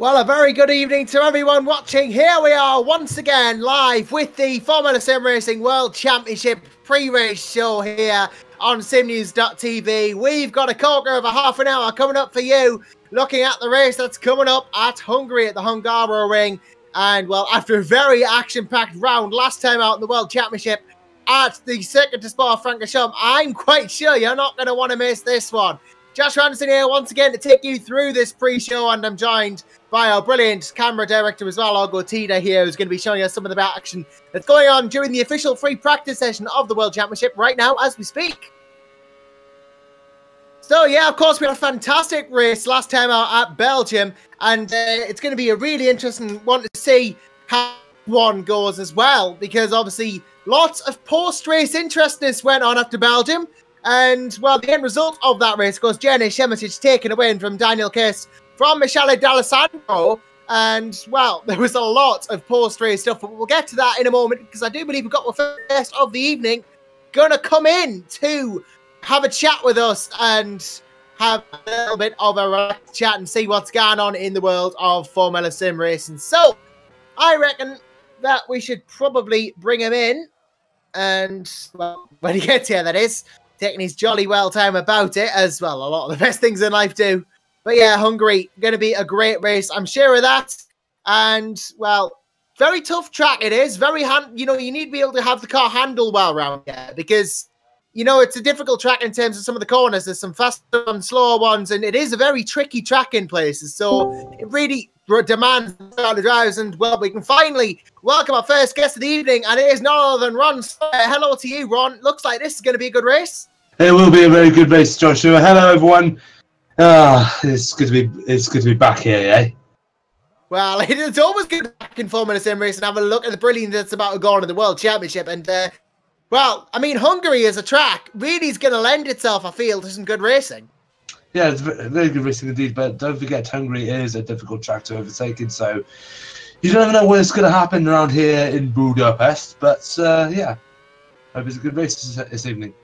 Well, a very good evening to everyone watching. Here we are once again live with the Formula SimRacing World Championship pre-race show here on SimNews.TV. We've got a corker of a half an hour coming up for you, looking at the race that's coming up at Hungary at the Hungaroring. And, well, after a very action-packed round last time out in the World Championship at the Circuit de Spa-Francorchamps, I'm quite sure you're not going to want to miss this one. Josh Anderson here once again to take you through this pre-show, and I'm joined by our brilliant camera director as well, Olgo Tida here, who's going to be showing us some of the action that's going on during the official free practice session of the World Championship right now as we speak. So, yeah, of course, we had a fantastic race last time out at Belgium, and it's going to be a really interesting one to see how one goes as well, because obviously lots of post-race interestness went on after Belgium. And, well, the end result of that race goes Jenny Shemitic taking a win from Daniel Kiss from Michele D'Alessandro. And, well, there was a lot of post-race stuff, but we'll get to that in a moment, because I do believe we've got the first of the evening going to come in to have a chat with us and have a little bit of a chat and see what's going on in the world of Formula Sim Racing. So, I reckon that we should probably bring him in. And, well, when he gets here, that is. Taking his jolly well time about it, as well, a lot of the best things in life do. But yeah, Hungary, going to be a great race, I'm sure of that. And, well, very tough track it is. Very, you know, you need to be able to have the car handle well around here, because, you know, it's a difficult track in terms of some of the corners. There's some faster and slower ones, and it is a very tricky track in places. So it really demands the drivers. And, well, we can finally welcome our first guest of the evening, and it is none other than Ron. Hello to you, Ron. Looks like this is going to be a good race. It will be a very good race, Joshua. Hello, everyone. It's good to be back here, eh? Well, it's always good to be back in Formula Sim Racing and have a look at the brilliance that's about to go on in the World Championship. And, well, I mean, Hungary as a track really is going to lend itself, I feel, to some good racing. Yeah, it's very good racing indeed, but don't forget, Hungary is a difficult track to overtake, and so you never know what's going to happen around here in Budapest. But, yeah, hope it's a good race this evening.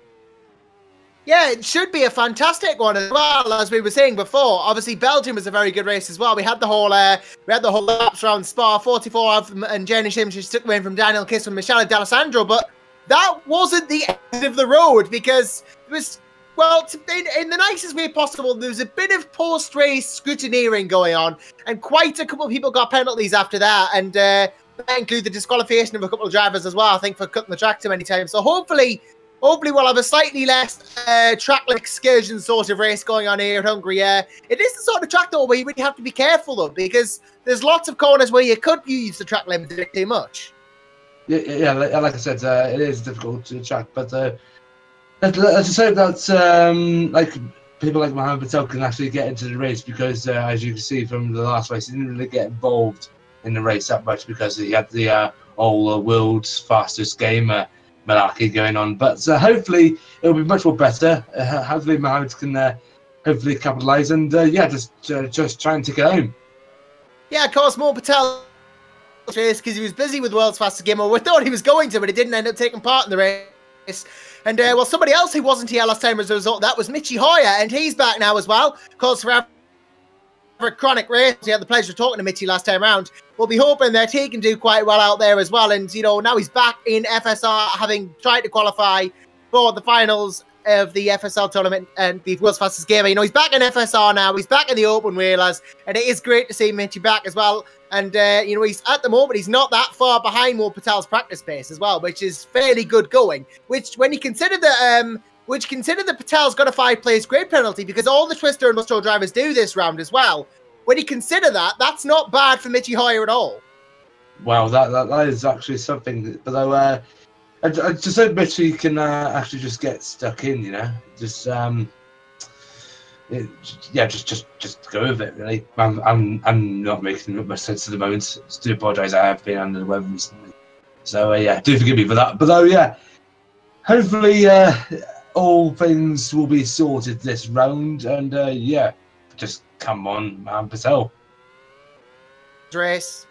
Yeah, it should be a fantastic one as well, as we were saying before. Obviously, Belgium was a very good race as well. We had the whole laps around Spa, 44 of them, and Jenny Shemitic took away from Daniel Kiss and Michele D'Alessandro. But that wasn't the end of the road, because it was, well, in the nicest way possible, there was a bit of post-race scrutineering going on, and quite a couple of people got penalties after that, and that include the disqualification of a couple of drivers as well, I think, for cutting the track too many times. So hopefully we'll have a slightly less track-like excursion sort of race going on here at Hungary. It is the sort of track, though, where you really have to be careful, though, because there's lots of corners where you could use the track limit a bit too much. Yeah, like I said, it is difficult to track, but let's just hope that like people like Mohammed Patel can actually get into the race, because as you can see from the last race, he didn't really get involved in the race that much because he had the world's fastest gamer malarkey going on, but hopefully it'll be much more better. Hopefully Mohammed can hopefully capitalise and yeah, just try and take it home. Yeah, of course, more Patel race because he was busy with World's Fastest Gamer. We thought he was going to, but he didn't end up taking part in the race. And well, somebody else who wasn't here last time as a result, that was Michi Hoyer, and he's back now as well. Of course, for Chronic Race, we had the pleasure of talking to Michi last time around. We'll be hoping that he can do quite well out there as well. And, you know, now he's back in FSR, having tried to qualify for the finals of the FSR tournament and the World's Fastest Gamer. You know, he's back in FSR now. He's back in the open wheelers. And it is great to see Michi back as well. And, you know, he's at the moment, he's not that far behind Mo Patel's practice pace as well, which is fairly good going. Which, when you consider that, Patel's got a 5-place grid penalty, because all the Twister and Mustro drivers do this round as well. When you consider that, that's not bad for Michi Hoyer at all. Wow, that is actually something. But though, I just hope Michi can actually just get stuck in, you know, just just go with it. Really, I'm not making much sense at the moment. I do apologise. I have been under the weather recently, so yeah, do forgive me for that. But though, yeah, hopefully all things will be sorted this round, and yeah, just come on, man, Patel. Race.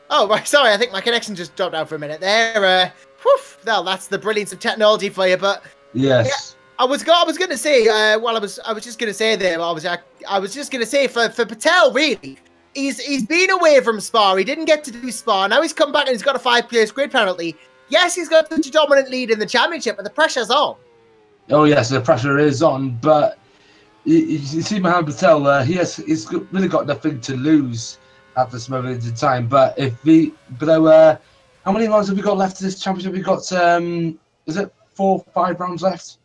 Oh, right, sorry, I think my connection just dropped out for a minute there. Well, that's the brilliance of technology for you, but yes. I was going to say, well, I was just going to say there. I was just going to say for Patel, really, he's been away from Spa. He didn't get to do Spa. Now he's come back and he's got a 5-place grid penalty. Yes, he's got such a dominant lead in the championship, but the pressure's on. Oh yes, the pressure is on. But you see, Mohammed Patel, he's really got nothing to lose at this moment in time. But how many rounds have we got left in this championship? We got is it 4 or 5 rounds left?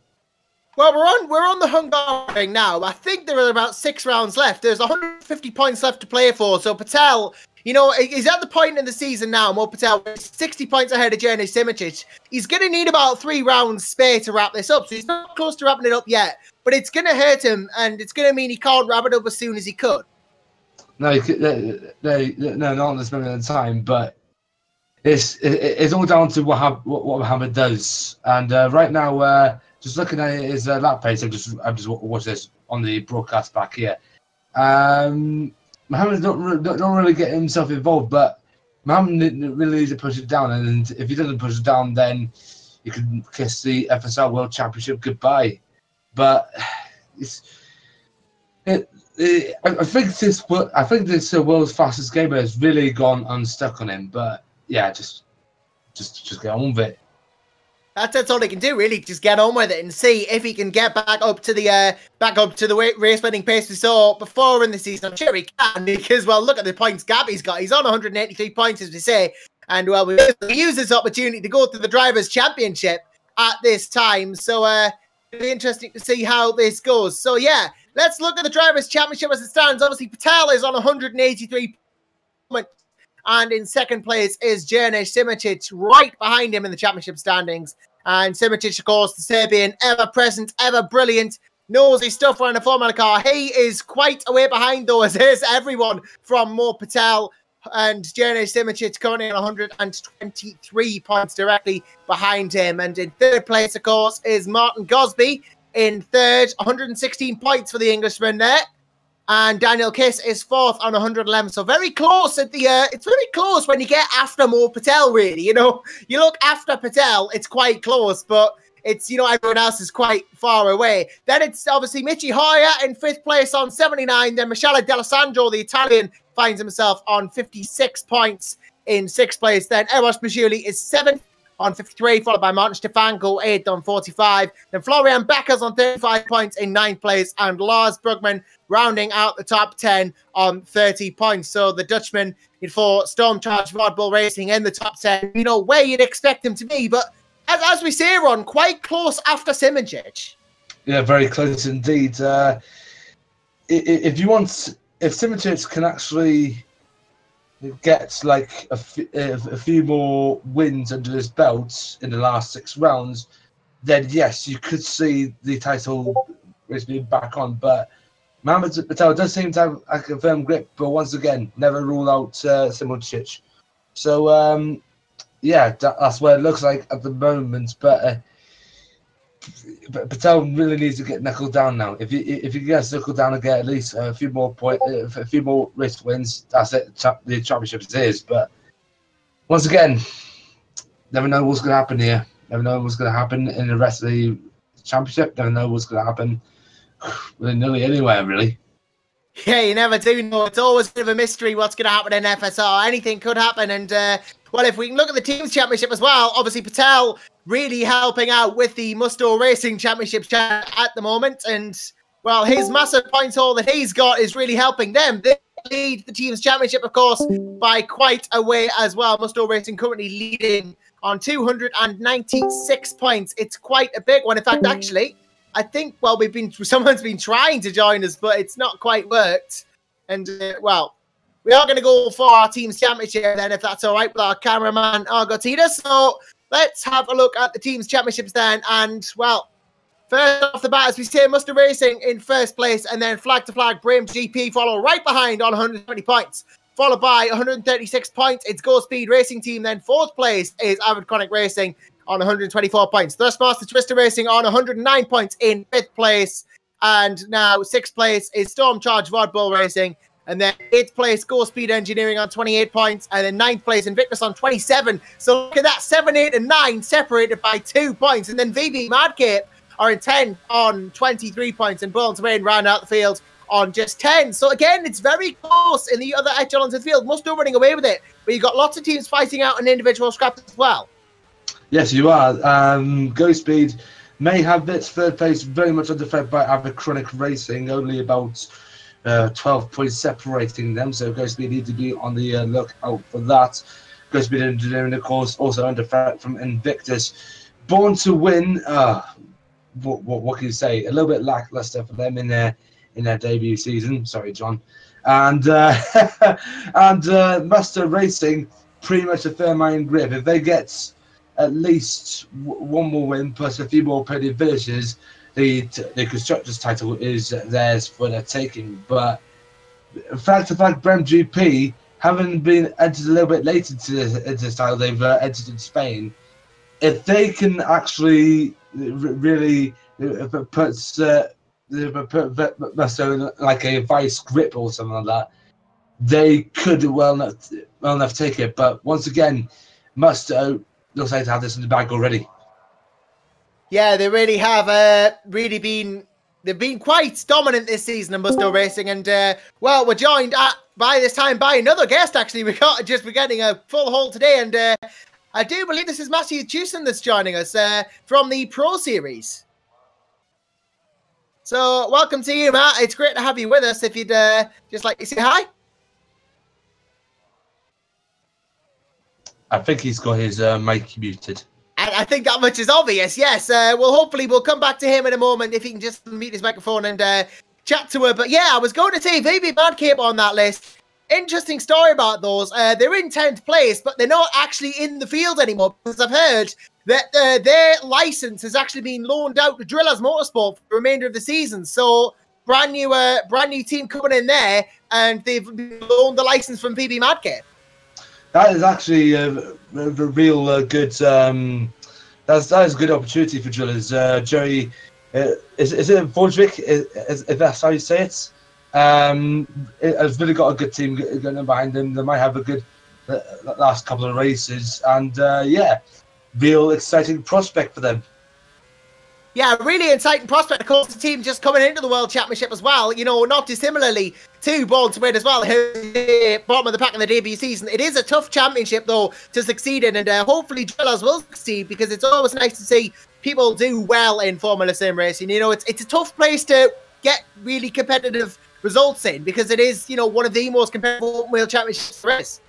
Well, we're on the Hungary now. I think there are about 6 rounds left. There's 150 points left to play for. So Patel, you know, he's at the point in the season now. Mo Patel is 60 points ahead of Jernej Simičić. He's going to need about 3 rounds spare to wrap this up. So he's not close to wrapping it up yet. But it's going to hurt him, and it's going to mean he can't wrap it up as soon as he could. No, not at this moment in time. But it's all down to what Mohammed does. And right now, just looking at his lap pace, I'm just watching this on the broadcast back here. Mohammed don't really get himself involved, but Mohammed really needs to push it down. And if he doesn't push it down, then you can kiss the FSR World Championship goodbye. But I think this world's fastest gamer has really gone unstuck on him. But yeah, just get on with it. That's all he can do, really. Just get on with it and see if he can get back up to the race-winning pace we saw before in the season. I'm sure he can, because, well, look at the points gap he's got. He's on 183 points, as we say, and well, we use this opportunity to go to the Drivers' Championship at this time. So it'll be interesting to see how this goes. So yeah, let's look at the Drivers' Championship as it stands. Obviously, Patel is on 183 points. And in second place is Jernej Simičić, right behind him in the championship standings. And Simičić, of course, the Serbian, ever present, ever brilliant, knows his stuff around a Formula car. He is quite a way behind, though, as is everyone from Mo Patel and Jernej Simičić currently on 123 points directly behind him. And in third place, of course, is Martin Gosby. In third, 116 points for the Englishman there. And Daniel Kiss is fourth on 111. So very close at the, it's very close when you get after Mo Patel, really. You know, you look after Patel, it's quite close, but it's, you know, everyone else is quite far away. Then it's obviously Michi Hoyer in fifth place on 79. Then Michele D'Alessandro, the Italian, finds himself on 56 points in sixth place. Then Eros Majuli is seventh on 53, followed by Martin Stefanko, 8th on 45. Then Florian Beckers on 35 points in 9th place. And Lars Brugman rounding out the top 10 on 30 points. So the Dutchman for Stormcharge Red Bull Racing in the top 10, you know, where you'd expect him to be. But as we say, Ron, quite close after Simičić. Yeah, very close indeed. If Simičić can actually gets like a few more wins under his belt in the last 6 rounds, then yes, you could see the title race being back on. But Mohammed Patel does seem to have a firm grip, but once again, never rule out Simičić. So yeah, that's where it looks like at the moment. But Patel really needs to get knuckled down now. If he gets knuckled down and get at least a few more race wins, that's it. The championship is his. But once again, never know what's going to happen here. Never know what's going to happen in the rest of the championship. Never know what's going to happen nearly anywhere, really. Yeah, you never do know. It's always a bit of a mystery what's going to happen in FSR. Anything could happen. And, well, if we can look at the Teams Championship as well, obviously Patel really helping out with the Musto Racing Championship at the moment. And, well, his massive points haul that he's got is really helping them. They lead the Teams Championship, of course, by quite a way as well. Musto Racing currently leading on 296 points. It's quite a big one. In fact, actually, I think, well, someone's been trying to join us, but it's not quite worked. And, well, we are going to go for our Teams Championship then, if that's all right, with our cameraman, Argotita. So let's have a look at the Teams Championships then. And, well, first off the bat, as we say, Musto Racing in first place, and then Flag to Flag, Brame GP follow right behind on 120 points. Followed by 136 points, it's Go Speed Racing Team. Then fourth place is Avid Chronic Racing on 124 points. Thrustmaster Twister Racing on 109 points in fifth place. And now sixth place is Stormcharge Red Bull Racing. And then 8th place, Go Speed Engineering on 28 points. And then 9th place, Invictus on 27. So look at that, 7, 8, and 9 separated by 2 points. And then VB Madcape are in 10th on 23 points, and Born to Win round out the field on just 10. So again, it's very close in the other echelons of the field. Musto running away with it, but you've got lots of teams fighting out an individual scrap as well. Yes, you are. Ghostspeed may have its third place very much under threat by Avichronic Racing, only about 12 points separating them, so Ghostspeed need to be on the lookout for that. Ghostspeed Engineering, of course, also under threat from Invictus. Born to Win, what can you say? A little bit lackluster for them in their debut season. Sorry, John. And Master Racing, pretty much a firm iron grip. If they get at least one more win plus a few more podium finishes, the constructors title is theirs for the taking. But fact to fact, Brem GP having been entered a little bit later into this title, they've entered in Spain. If they can actually really put Musto like a vice grip or something like that, they could well enough take it. But once again, Musto looks like to have this in the bag already. Yeah, they really have they've been quite dominant this season in Musto Racing, and well, we're joined by this time by another guest. Actually, we're getting a full haul today, and I do believe this is Matthew Jewson that's joining us from the Pro Series. So welcome to you, Matt. It's great to have you with us. If you'd just like to say hi. I think he's got his mic muted. I think that much is obvious, yes. Well, hopefully we'll come back to him in a moment if he can just mute his microphone and chat to her. But yeah, I was going to say VB Madcape on that list. Interesting story about those. They're in 10th place, but they're not actually in the field anymore, because I've heard that their license has actually been loaned out to Drillers Motorsport for the remainder of the season. So brand new team coming in there, and they've loaned the license from VB Madcape. That is actually a real good. That is a good opportunity for Drillers. Jerry, is it Vojvik? If that's how you say it, has really got a good team going behind them. They might have a good last couple of races, and yeah, real exciting prospect for them. Yeah, really exciting prospect. Of course, the team just coming into the World Championship as well. You know, not dissimilarly to Born to Win as well, who bottom of the pack in the debut season. It is a tough championship, though, to succeed in, and hopefully Drillers will succeed, because it's always nice to see people do well in Formula Sim Racing. You know, it's a tough place to get really competitive results in, because it is, you know, one of the most competitive open-wheel championships there is.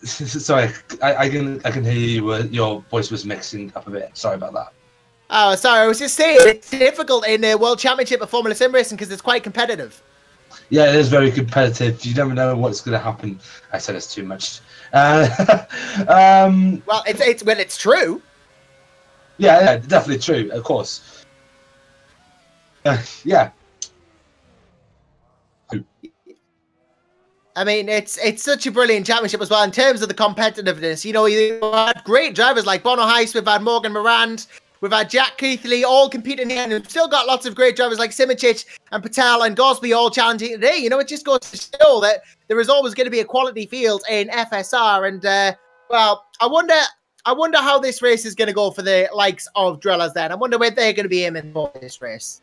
Sorry, I can hear you. Your voice was mixing up a bit. Sorry about that. Oh, sorry. I was just saying it's difficult in the World Championship of Formula Sim Racing because it's quite competitive. Yeah, it is very competitive. You never know what's going to happen. I said it's too much. Well, it's true. Yeah, definitely true. Of course. Yeah. I mean, it's such a brilliant championship as well in terms of the competitiveness. You know, you had great drivers like Bono Heiss, we've had Morgan Morand, we've had Jack Keithley all competing here, and we've still got lots of great drivers like Simichich and Patel and Gosby all challenging today. You know, it just goes to show that there is always going to be a quality field in FSR. And, well, I wonder how this race is going to go for the likes of Drillers then. I wonder where they're going to be aiming for this race.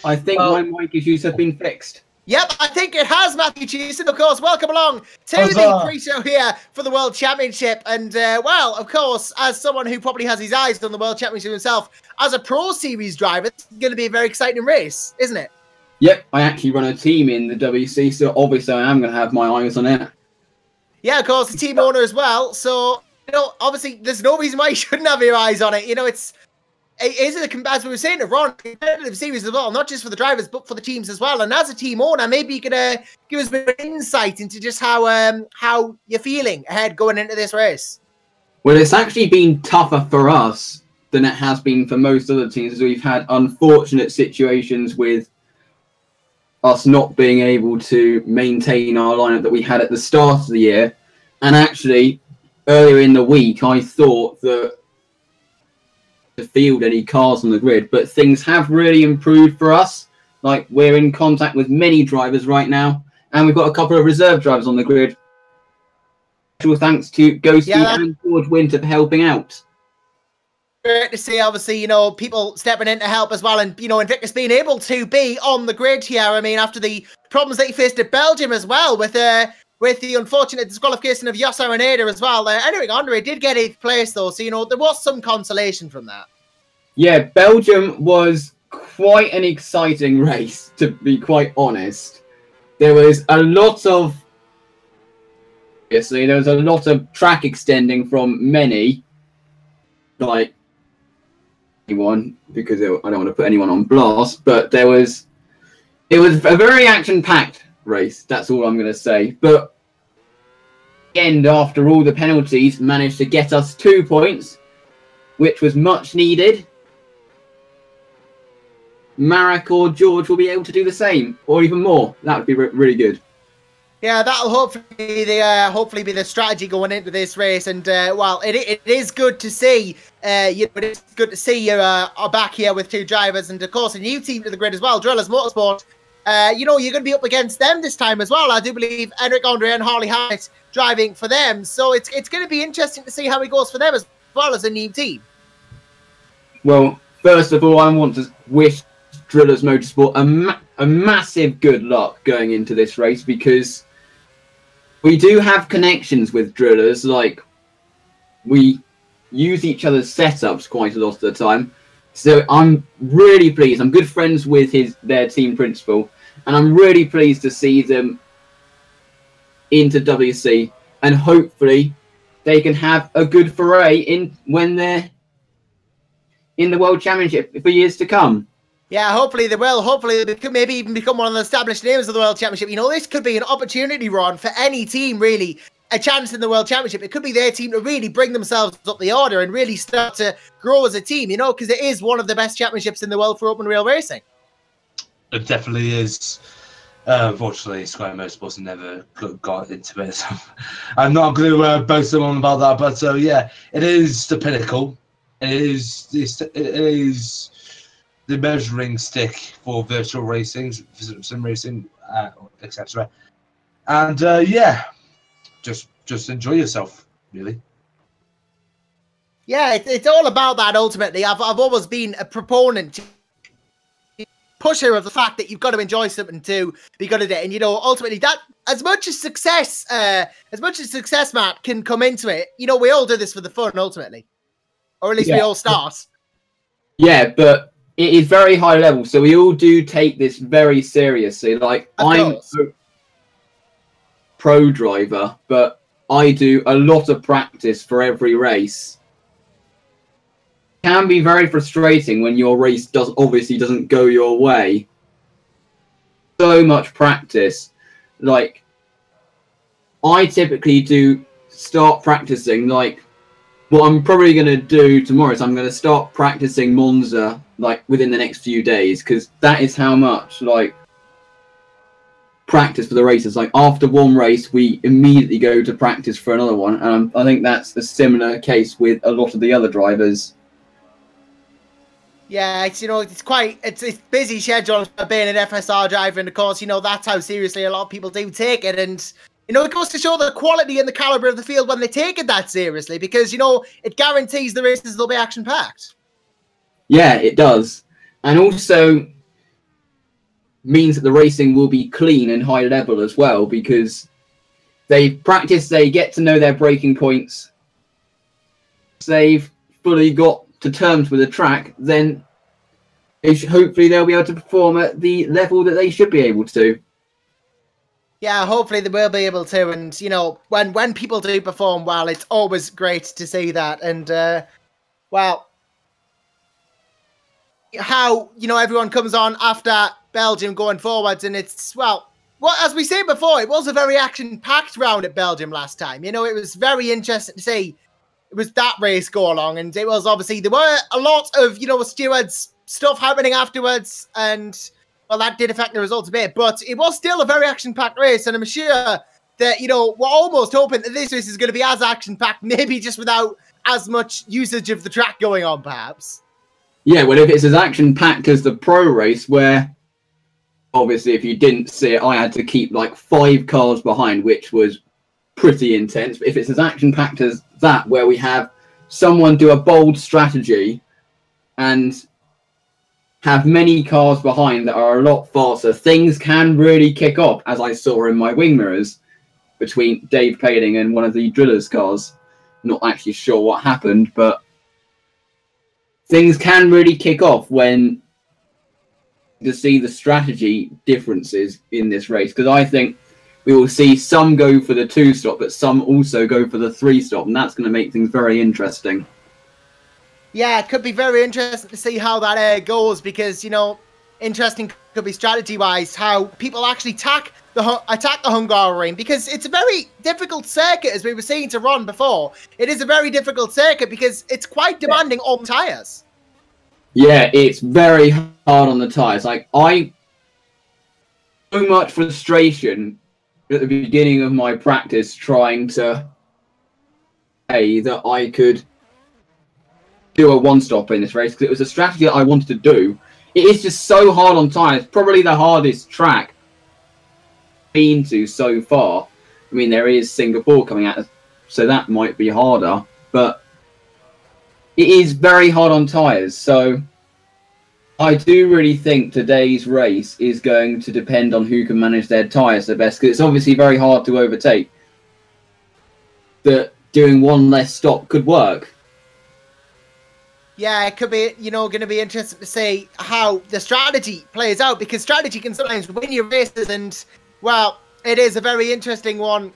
I think my mic issues have been fixed. Yep, I think it has, Matthew Cheeson. Of course, welcome along to the pre-show here for the World Championship. And, well, of course, as someone who probably has his eyes on the World Championship himself, as a Pro Series driver, it's going to be a very exciting race, isn't it? Yep, I actually run a team in the WC, so obviously I am going to have my eyes on it. Yeah, of course, the team owner as well. So, you know, obviously, there's no reason why you shouldn't have your eyes on it. You know, it is, as we were saying, a competitive series as well, not just for the drivers, but for the teams as well. And as a team owner, maybe you could give us a bit of insight into just how you're feeling ahead going into this race. Well, it's actually been tougher for us than it has been for most other teams, as we've had unfortunate situations with us not being able to maintain our lineup that we had at the start of the year. And actually, earlier in the week, I thought that to field any cars on the grid, but things have really improved for us. Like, we're in contact with many drivers right now, and we've got a couple of reserve drivers on the grid. Special thanks to Ghosty and George Winter for helping out. great to see, obviously, you know, people stepping in to help as well. And, you know, Invictus being able to be on the grid here. I mean, after the problems that he faced at Belgium as well, with the unfortunate disqualification of Jos Araneda as well. Anyway, Andre did get 8th place, though. So, you know, there was some consolation from that. Yeah, Belgium was quite an exciting race, to be quite honest. There was a lot of... Obviously, there was a lot of track extending from many, like anyone, because I don't want to put anyone on blast, but it was a very action-packed race. That's all I'm going to say. But the end, after all the penalties, managed to get us 2 points, which was much needed. Marek or George will be able to do the same, or even more. That would be really good. Yeah, that'll hopefully be the strategy going into this race. And well, it is good to see. You know, it is good to see you are back here with 2 drivers, and of course a new team to the grid as well, Drillers Motorsport. You know, you're going to be up against them this time as well. I do believe Enric Andre and Harley Hammett driving for them, so it's going to be interesting to see how it goes for them as well as a new team. Well, first of all, I want to wish Drillers Motorsport a massive good luck going into this race, because we do have connections with Drillers. Like, we use each other's setups quite a lot of the time. So I'm really pleased. I'm good friends with their team principal, and I'm really pleased to see them into WC, and hopefully they can have a good foray when they're in the World Championship for years to come. Yeah, hopefully they will. Hopefully they could maybe even become one of the established names of the World Championship. You know, this could be an opportunity, Ron, for any team, really, a chance in the World Championship. It could be their team to really bring themselves up the order and really start to grow as a team, you know, because it is one of the best championships in the world for open wheel racing. It definitely is. Unfortunately, Sky Motorsports never got into it. So I'm not going to boast them on about that, but yeah, it is the pinnacle. It is the measuring stick for virtual racing, sim racing, etc. And yeah, just enjoy yourself, really. Yeah, it's all about that ultimately. I've always been a proponent, pusher of the fact that you've got to enjoy something to be good at it. And you know, ultimately, that as much as success, Matt, can come into it, you know, we all do this for the fun ultimately, or at least we all start. Yeah, but it is very high level, so we all do take this very seriously. Like, I'm a pro driver, but I do a lot of practice for every race. It can be very frustrating when your race obviously doesn't go your way. So much practice. Like, I typically do start practicing, like, what I'm probably going to do tomorrow is I'm going to start practicing Monza, like, within the next few days, because that is how much, like, practice for the races. Like, after one race, we immediately go to practice for another one. I think that's a similar case with a lot of the other drivers. Yeah, it's, you know, it's busy schedule being an FSR driver, and of course, you know, that's how seriously a lot of people do take it. And you know, it goes to show the quality and the caliber of the field when they take it that seriously, because, you know, it guarantees the races will be action-packed. Yeah, it does. And also means that the racing will be clean and high level as well, because they practice, they get to know their braking points. They've fully got to terms with the track, then hopefully they'll be able to perform at the level that they should be able to. Yeah, hopefully they will be able to. And, you know, when people do perform well, it's always great to see that. And, well, how, you know, everyone comes on after Belgium going forwards. And it's, well, as we said before, it was a very action-packed round at Belgium last time. You know, it was very interesting to see it was that race go along. And it was obviously, there were a lot of, you know, stewards stuff happening afterwards. And well, that did affect the results a bit, but it was still a very action-packed race, and I'm sure that, you know, we're almost hoping that this race is going to be as action-packed, maybe just without as much usage of the track going on, perhaps. Yeah, well, if it's as action-packed as the pro race, where, obviously, if you didn't see it, I had to keep, like, 5 cars behind, which was pretty intense. But if it's as action-packed as that, where we have someone do a bold strategy and have many cars behind that are a lot faster, things can really kick off, as I saw in my wing mirrors between Dave Paling and one of the drillers' cars. Not actually sure what happened, but things can really kick off when you see the strategy differences in this race, because I think we will see some go for the 2-stop, but some also go for the 3-stop, and that's going to make things very interesting. Yeah, it could be very interesting to see how that goes, because, you know, interesting could be strategy-wise how people actually attack the Hungary, because it's a very difficult circuit, as we were saying to Ron before. It is a very difficult circuit because it's quite demanding on tyres. Yeah, it's very hard on the tyres. Like, so much frustration at the beginning of my practice trying to say that I could do a 1-stop in this race, because it was a strategy that I wanted to do. It is just so hard on tyres. Probably the hardest track I've been to so far. I mean, there is Singapore coming out, so that might be harder, but it is very hard on tyres. So I do really think today's race is going to depend on who can manage their tyres the best, because it's obviously very hard to overtake. That doing one less stop could work. Yeah, it could be, you know, going to be interesting to see how the strategy plays out, because strategy can sometimes win your races, and, well, it is a very interesting one.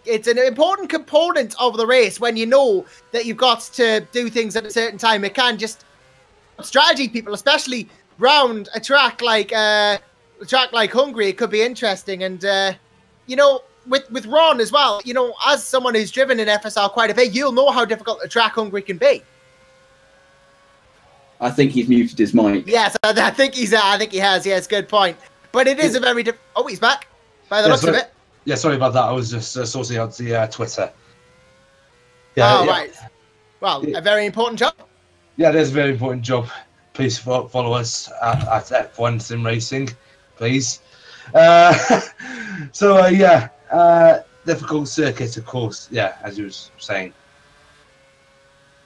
It's an important component of the race when you know that you've got to do things at a certain time. It can just strategy people, especially round a track like Hungary. It could be interesting, and you know, with Ron as well. You know, as someone who's driven in FSR quite a bit, you'll know how difficult a track Hungary can be. I think he's muted his mic. Yes, I think he has. Yes, good point. But it is a very oh, he's back by the looks of it. Yeah, sorry about that. I was just sorting out the Twitter. Yeah, oh, yeah. Right. Well, a very important job. Yeah, it is a very important job. Please follow us at F1 Sim Racing, please. Difficult circuit, of course. Yeah, as you were saying.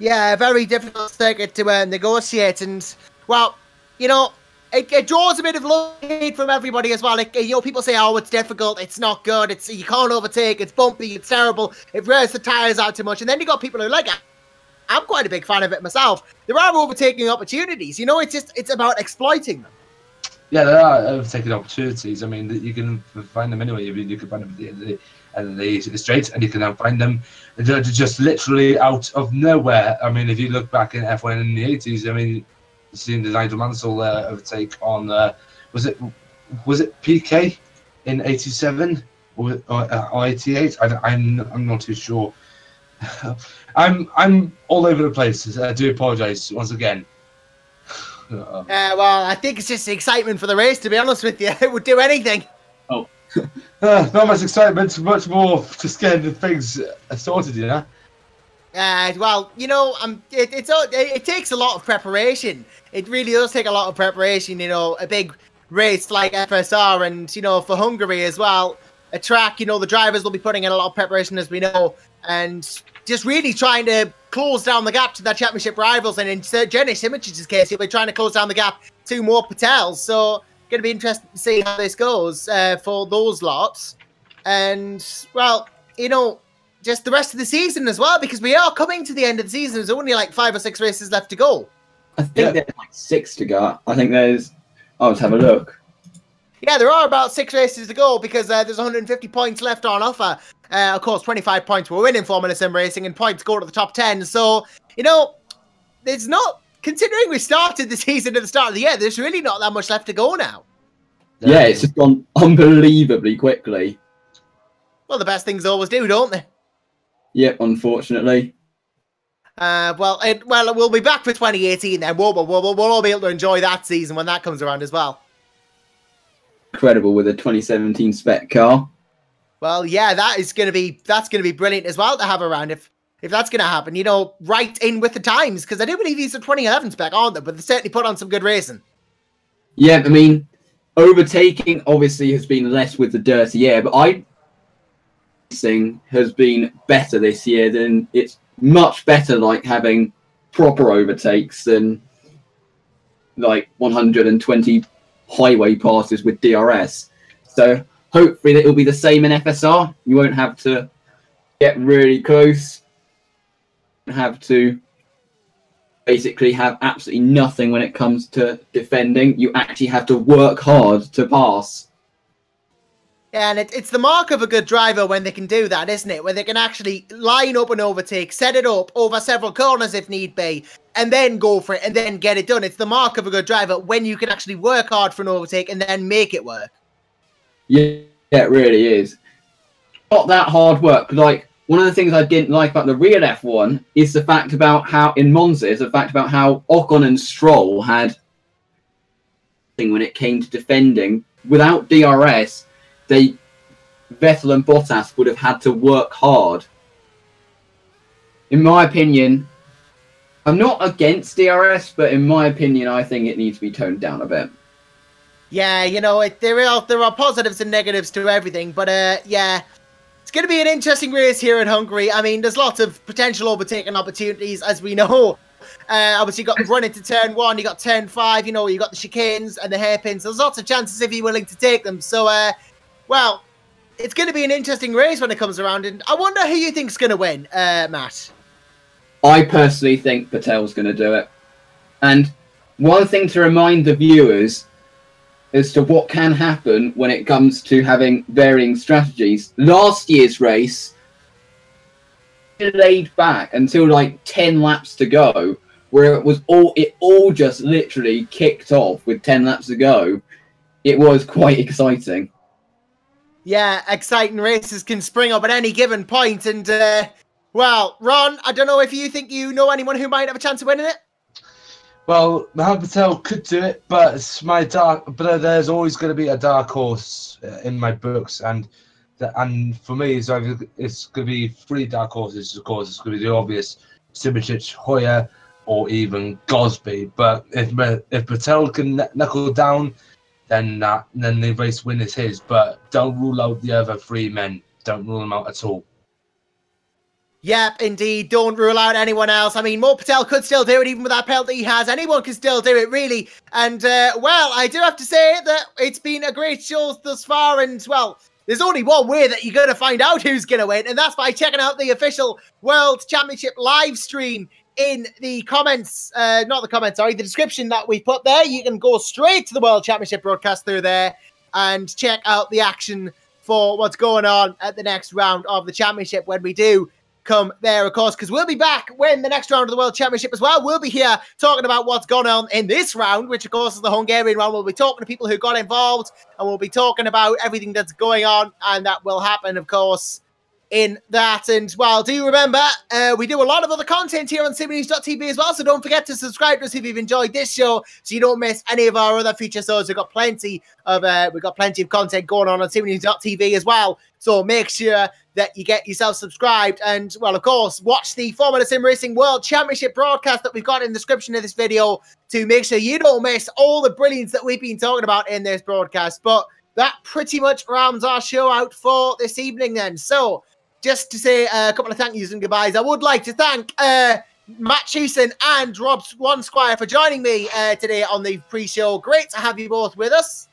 Yeah, a very difficult circuit to negotiate, and, well, you know, it draws a bit of hate from everybody as well. Like, you know, people say, oh, it's difficult, it's not good, you can't overtake, it's bumpy, it's terrible, it wears the tyres out too much, and then you got people who are like, I'm quite a big fan of it myself. There are overtaking opportunities, you know, it's about exploiting them. Yeah, there are overtaking opportunities. I mean, you can find them anyway. I mean, you can find them at the straight, and you can find them just literally out of nowhere. I mean, if you look back in F1 in the 80s, I mean, you've seen the Nigel Mansell overtake on was it PK in 87 or 88? I'm not too sure. I'm all over the place. I do apologise once again. Well, I think it's just the excitement for the race, to be honest with you. It would do anything. Oh. Not much excitement, much more just getting the things sorted, you know? Well, you know, it takes a lot of preparation. It really does take a lot of preparation, you know, a big race like FSR, and, you know, for Hungary as well, a track, you know, the drivers will be putting in a lot of preparation, as we know, and just really trying to close down the gap to their championship rivals. And in Jenny Simich's case, he'll be trying to close down the gap to more Patels. So, going to be interesting to see how this goes for those lots. And, well, you know, just the rest of the season as well, because we are coming to the end of the season. There's only like 5 or 6 races left to go. I think there's like 6 to go. I think there's... I'll just have a look. Yeah, there are about 6 races to go, because there's 150 points left on offer. Of course, 25 points will win in Formula Sim Racing, and points go to the top 10. So, you know, there's not... Considering we started the season at the start of the year, there's really not that much left to go now. Yeah, it's just gone unbelievably quickly. Well, the best things always do, don't they? Yep, unfortunately. Well, we'll be back for 2018 then. We'll all be able to enjoy that season when that comes around as well. Incredible with a 2017 spec car. Well, yeah, that's gonna be brilliant as well to have around if that's gonna happen. You know, right in with the times, because I do believe these are 2011 spec, aren't they? But they certainly put on some good racing. Yeah, I mean, overtaking obviously has been less with the dirty air, but racing has been better this year than it's much better like having proper overtakes than like 120 highway passes with DRS. So hopefully that it'll be the same in FSR. You won't have to get really close, have to basically have absolutely nothing when it comes to defending. You actually have to work hard to pass. Yeah, and it's the mark of a good driver when they can do that, isn't it? When they can actually line up an overtake, set it up over several corners if need be, and then go for it and then get it done. It's the mark of a good driver when you can actually work hard for an overtake and then make it work. Yeah, it really is. Not that hard work. Like, one of the things I didn't like about the real F1 is the fact about how, in Monza, is the fact about how Ocon and Stroll had thing when it came to defending. Without DRS, Vettel and Bottas would have had to work hard. In my opinion, I'm not against DRS, but in my opinion, I think it needs to be toned down a bit. Yeah, you know, there are positives and negatives to everything, but yeah, it's going to be an interesting race here in Hungary. I mean, there's lots of potential overtaking opportunities, as we know. Obviously, you got run into turn 1, you got turn 5, you know, you got the chicanes and the hairpins. There's lots of chances if you're willing to take them. So, well, it's going to be an interesting race when it comes around, and I wonder who you think's going to win, Matt. I personally think Patel's going to do it. And one thing to remind the viewers as to what can happen when it comes to having varying strategies. Last year's race laid back until like 10 laps to go, where it all just literally kicked off with 10 laps to go. It was quite exciting. Yeah, exciting races can spring up at any given point, and well, Ron, I don't know if you think you know anyone who might have a chance of winning it. Well, Mohammed Patel could do it, but there's always going to be a dark horse in my books, and for me, it's going to be 3 dark horses. Of course, it's going to be the obvious Simic, Hoyer, or even Gosby. But if Patel can knuckle down, then the race win is his. But don't rule out the other 3 men. Don't rule them out at all. Yep, indeed. Don't rule out anyone else. I mean, Mo Patel could still do it even with that penalty he has. Anyone can still do it, really. And, well, I do have to say that it's been a great show thus far. And, well, there's only one way that you're going to find out who's going to win. And that's by checking out the official World Championship live stream in the comments. Not the comments, sorry. The description that we put there. You can go straight to the World Championship broadcast through there and check out the action for what's going on at the next round of the championship when we do come there, of course, because we'll be back when the next round of the World Championship as well. We'll be here talking about what's going on in this round, which of course is the Hungarian round. We'll be talking to people who got involved, and we'll be talking about everything that's going on, and that will happen, of course, in that. And, well, do remember, we do a lot of other content here on SimNews.TV as well, so don't forget to subscribe to us if you've enjoyed this show, so you don't miss any of our other feature shows. We've got plenty of content going on SimNews.TV as well, so make sure that you get yourself subscribed. And, well, of course, watch the Formula SimRacing World Championship broadcast that we've got in the description of this video to make sure you don't miss all the brilliance that we've been talking about in this broadcast. But that pretty much rounds our show out for this evening then. So, just to say a couple of thank yous and goodbyes, I would like to thank Matt Cheeson and Rob Squire for joining me today on the pre-show. Great to have you both with us.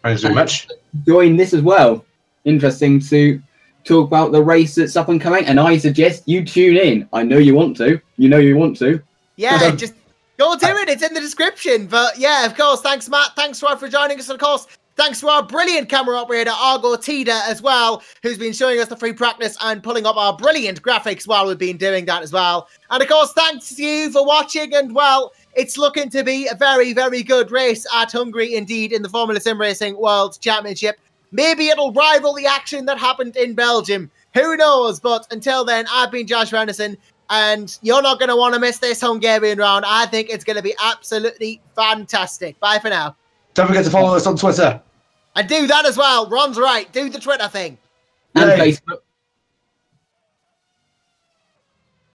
Thanks very much. Join this as well. Interesting to talk about the race that's up and coming, and I suggest you tune in. I know you want to. You know you want to. Yeah, just go do it. It's in the description. But yeah, of course, thanks, Matt. Thanks, Rod, for joining us. And of course, thanks to our brilliant camera operator, Argo Tida, as well, who's been showing us the free practice and pulling up our brilliant graphics while we've been doing that as well. And of course, thanks to you for watching. And well, it's looking to be a very, very good race at Hungary indeed in the Formula SimRacing World Championship. Maybe it'll rival the action that happened in Belgium. Who knows? But until then, I've been Josh Renison, and you're not going to want to miss this Hungarian round. I think it's going to be absolutely fantastic. Bye for now. Don't forget to follow us on Twitter. And do that as well. Ron's right. Do the Twitter thing. And Facebook.